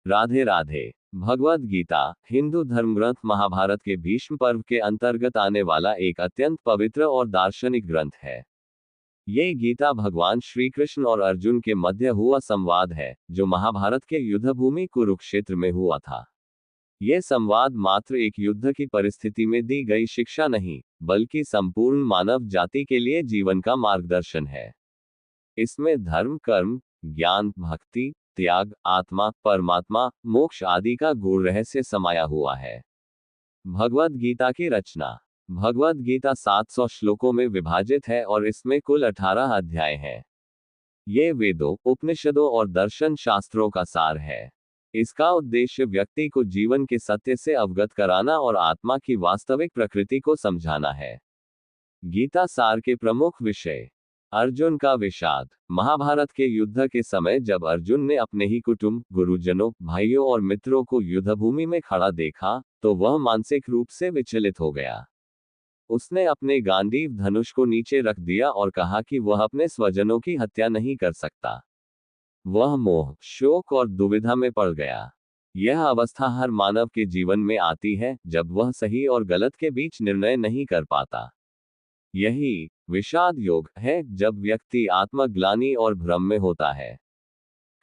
राधे राधे। भगवद गीता हिंदू धर्म ग्रंथ महाभारत के भीष्म पर्व के अंतर्गत आने वाला एक अत्यंत पवित्र और दार्शनिक ग्रंथ है। ये गीता भगवान श्री कृष्ण और अर्जुन के मध्य हुआ संवाद है, जो महाभारत के युद्धभूमि कुरुक्षेत्र में हुआ था। ये संवाद मात्र एक युद्ध की परिस्थिति में दी गई शिक्षा नहीं, बल्कि संपूर्ण मानव जाति के लिए जीवन का मार्गदर्शन है। इसमें धर्म, कर्म, ज्ञान, भक्ति, त्याग, आत्मा, परमात्मा, मोक्ष आदि का गूढ़ रहस्य समाया हुआ है। भगवद गीता की रचना। भगवद गीता 700 श्लोकों में विभाजित है और इसमें कुल 18 अध्याय हैं। ये वेदों, उपनिषदों और दर्शन शास्त्रों का सार है। इसका उद्देश्य व्यक्ति को जीवन के सत्य से अवगत कराना और आत्मा की वास्तविक प्रकृति को समझाना है। गीता सार के प्रमुख विषय। अर्जुन का विषाद। महाभारत के युद्ध के समय जब अर्जुन ने अपने ही कुटुंब, गुरुजनों, भाइयों और मित्रों को युद्धभूमि में खड़ा देखा, तो वह मानसिक रूप से विचलित हो गया। उसने अपने गांडीव धनुष को नीचे रख दिया और कहा कि वह अपने स्वजनों की हत्या नहीं कर सकता। वह मोह, शोक और दुविधा में पड़ गया। यह अवस्था हर मानव के जीवन में आती है, जब वह सही और गलत के बीच निर्णय नहीं कर पाता। यही विषाद योग है, जब व्यक्ति आत्मग्लानि और भ्रम में होता है।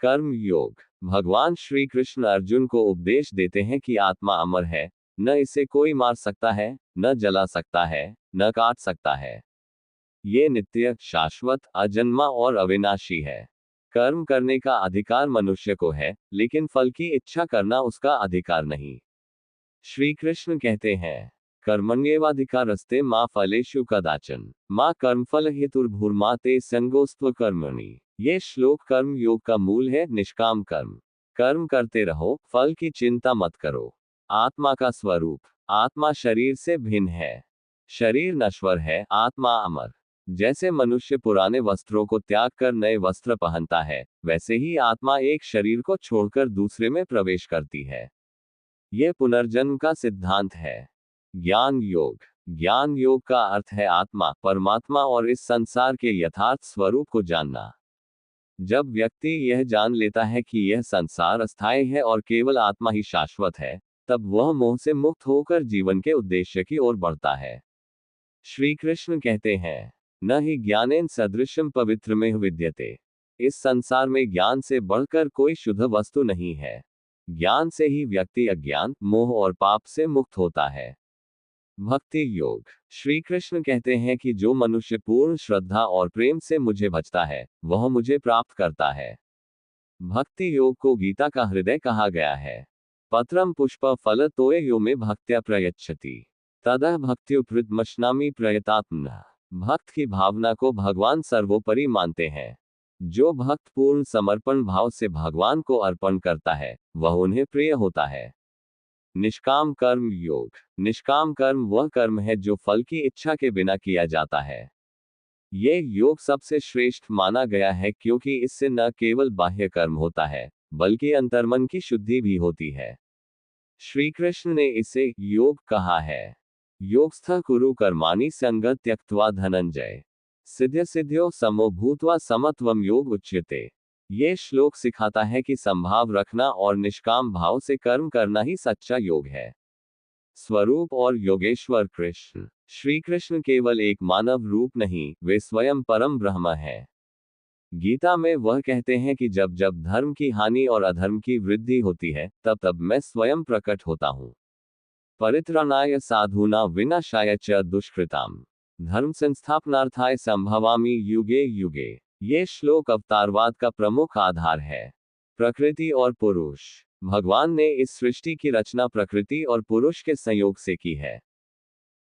कर्म योग। भगवान श्री कृष्ण अर्जुन को उपदेश देते हैं कि आत्मा अमर है, न इसे कोई मार सकता है, न जला सकता है, न काट सकता है। ये नित्य, शाश्वत, अजन्मा और अविनाशी है। कर्म करने का अधिकार मनुष्य को है, लेकिन फल की इच्छा करना उसका अधिकार नहीं। श्री कृष्ण कहते हैं, कर्मण्येवाधिकारस्ते मा फलेषु कदाचन मा कर्मफल हेतुर्भुर्मा ते संगोस्त्व कर्मणि। ये श्लोक कर्म योग का मूल है। निष्काम कर्म। कर्म करते रहो, फल की चिंता मत करो। आत्मा का स्वरूप। आत्मा शरीर से भिन्न है। शरीर नश्वर है, आत्मा अमर। जैसे मनुष्य पुराने वस्त्रों को त्याग कर नए वस्त्र पहनता है, वैसे ही आत्मा एक शरीर को छोड़कर दूसरे में प्रवेश करती है। यह पुनर्जन्म का सिद्धांत है। ज्ञान योग। ज्ञान योग का अर्थ है आत्मा, परमात्मा और इस संसार के यथार्थ स्वरूप को जानना। जब व्यक्ति यह जान लेता है कि यह संसार अस्थायी है और केवल आत्मा ही शाश्वत है, तब वह मोह से मुक्त होकर जीवन के उद्देश्य की ओर बढ़ता है। श्री कृष्ण कहते हैं, न ही ज्ञानेन सदृशम पवित्रमेह विद्यते। इस संसार में ज्ञान से बढ़कर कोई शुद्ध वस्तु नहीं है। ज्ञान से ही व्यक्ति अज्ञान, मोह और पाप से मुक्त होता है। भक्ति योग। श्री कृष्ण कहते हैं कि जो मनुष्य पूर्ण श्रद्धा और प्रेम से मुझे भजता है, वह मुझे प्राप्त करता है। भक्ति योग को गीता का हृदय कहा गया है। पत्रम पुष्प फल तोय यो में भक्त्या प्रयच्छति तदह भक्त्युपृतमश्नामि प्रयतात्मनः। भक्त की भावना को भगवान सर्वोपरि मानते हैं। जो भक्त पूर्ण समर्पण भाव से भगवान को अर्पण करता है, वह उन्हें प्रिय होता है। निष्काम कर्म योग। निष्काम कर्म वह कर्म है जो फल की इच्छा के बिना किया जाता है। ये योग सबसे श्रेष्ठ माना गया है, क्योंकि इससे न केवल बाह्य कर्म होता है, बल्कि अंतर्मन की शुद्धि भी होती है। श्री कृष्ण ने इसे योग कहा है। योगस्थ कुरु कर्माणि संग त्यक्त्वा धनंजय सिद्ध्य सिद्ध्यो समो भूत्वा समत्वम योग उच्यते। ये श्लोक सिखाता है कि संभाव रखना और निष्काम भाव से कर्म करना ही सच्चा योग है। स्वरूप और योगेश्वर कृष्ण। श्री कृष्ण केवल एक मानव रूप नहीं, वे स्वयं परम ब्रह्म है। गीता में वह कहते हैं कि जब जब धर्म की हानि और अधर्म की वृद्धि होती है, तब तब मैं स्वयं प्रकट होता हूँ। परित्राणाय साधूना विनाशाय च दुष्कृताम धर्म संस्थापनार्थाय संभवामि युगे युगे। ये श्लोक अवतारवाद का प्रमुख आधार है। प्रकृति और पुरुष। भगवान ने इस सृष्टि की रचना प्रकृति और पुरुष के संयोग से की है।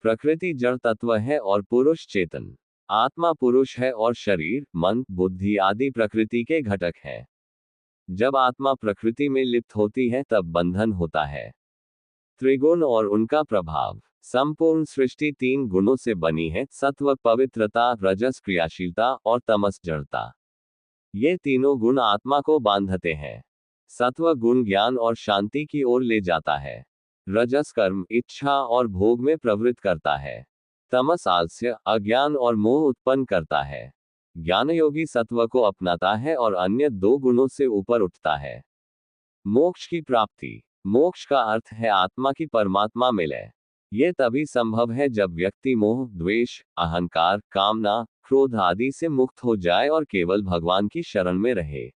प्रकृति जड़ तत्व है और पुरुष चेतन। आत्मा पुरुष है और शरीर, मन, बुद्धि आदि प्रकृति के घटक हैं। जब आत्मा प्रकृति में लिप्त होती है, तब बंधन होता है। त्रिगुण और उनका प्रभाव। संपूर्ण सृष्टि 3 गुणों से बनी है: सत्व पवित्रता, रजस क्रियाशीलता और तमस जड़ता। ये तीनों गुण आत्मा को बांधते हैं। सत्व गुण ज्ञान और शांति की ओर ले जाता है। रजस कर्म, इच्छा और भोग में प्रवृत्त करता है। तमस आलस्य, अज्ञान और मोह उत्पन्न करता है। ज्ञानयोगी सत्व को अपनाता है और अन्य 2 गुणों से ऊपर उठता है। मोक्ष की प्राप्ति। मोक्ष का अर्थ है आत्मा की परमात्मा मिले। यह तभी संभव है जब व्यक्ति मोह, द्वेष, अहंकार, कामना, क्रोध आदि से मुक्त हो जाए और केवल भगवान की शरण में रहे।